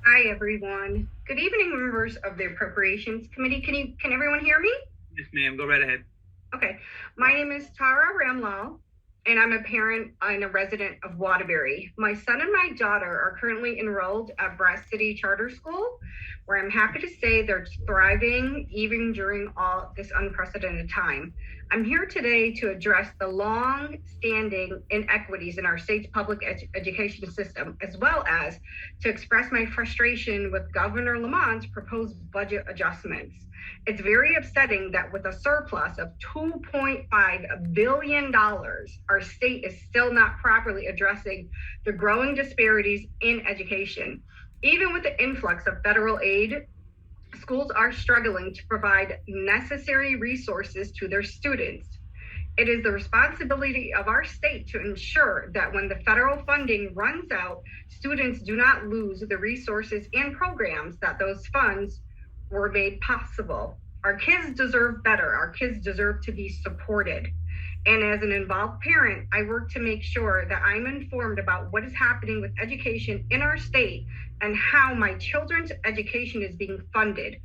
Hi, everyone. Good evening, members of the Appropriations Committee. Can everyone hear me? Yes, ma'am. Go right ahead. Okay. My name is Tara Ramlal, and I'm a parent and a resident of Waterbury. My son and my daughter are currently enrolled at Brass City Charter School, where I'm happy to say they're thriving even during all this unprecedented time. I'm here today to address the long-standing inequities in our state's public education system, as well as to express my frustration with Governor Lamont's proposed budget adjustments. It's very upsetting that with a surplus of $2.5 billion, our state is still not properly addressing the growing disparities in education. Even with the influx of federal aid, schools are struggling to provide necessary resources to their students. It is the responsibility of our state to ensure that when the federal funding runs out, students do not lose the resources and programs that those funds were made possible. Our kids deserve better. Our kids deserve to be supported. And as an involved parent, I work to make sure that I'm informed about what is happening with education in our state and how my children's education is being funded.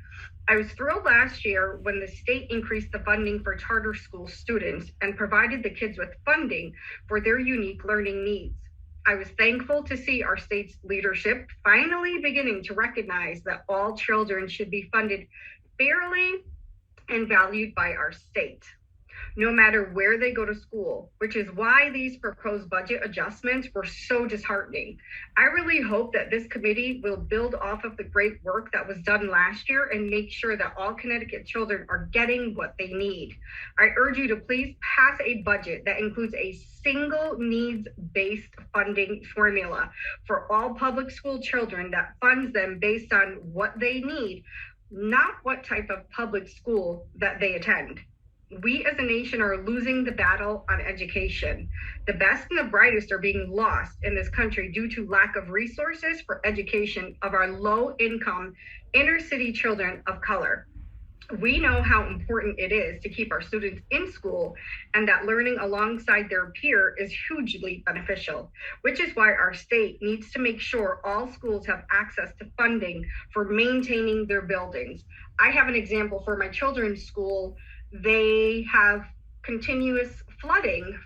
I was thrilled last year when the state increased the funding for charter school students and provided the kids with funding for their unique learning needs. I was thankful to see our state's leadership finally beginning to recognize that all children should be funded fairly and valued by our state, no matter where they go to school, which is why these proposed budget adjustments were so disheartening. I really hope that this committee will build off of the great work that was done last year and make sure that all Connecticut children are getting what they need. I urge you to please pass a budget that includes a single needs-based funding formula for all public school children that funds them based on what they need, not what type of public school that they attend. We as a nation are losing the battle on education. The best and the brightest are being lost in this country due to lack of resources for education of our low-income inner city children of color. We know how important it is to keep our students in school and that learning alongside their peer is hugely beneficial, which is why our state needs to make sure all schools have access to funding for maintaining their buildings. I have an example for my children's school. They have continuous flooding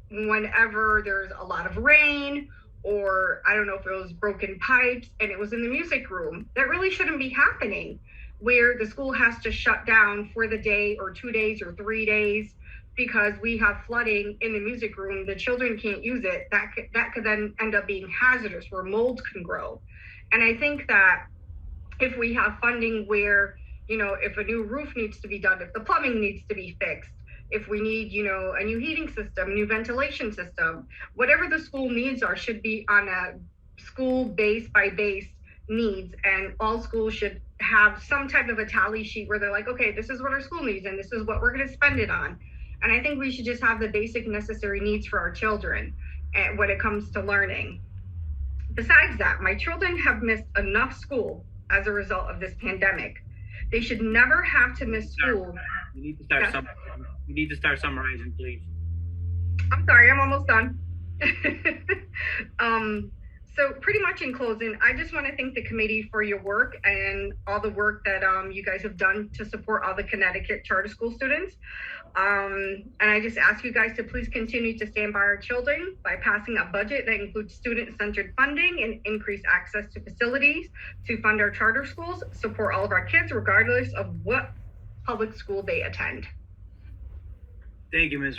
whenever there's a lot of rain, or I don't know if it was broken pipes, and it was in the music room. That really shouldn't be happening, where the school has to shut down for the day or 2 days or 3 days because we have flooding in the music room. The children can't use it. That could then end up being hazardous, where mold can grow. And I think that if we have funding where, if a new roof needs to be done, if the plumbing needs to be fixed, if we need, a new heating system, new ventilation system, whatever the school needs are should be on a school base by base needs. And all schools should have some type of a tally sheet where they're like, okay, this is what our school needs and this is what we're going to spend it on. And I think we should just have the basic necessary needs for our children when it comes to learning. Besides that, my children have missed enough school as a result of this pandemic. They should never have to miss school. You need to start You need to start summarizing, please. I'm sorry, I'm almost done. So pretty much in closing, I just want to thank the committee for your work and all the work that you guys have done to support all the Connecticut charter school students. And I just ask you guys to please continue to stand by our children by passing a budget that includes student-centered funding and increased access to facilities to fund our charter schools, support all of our kids regardless of what public school they attend. Thank you, Ms.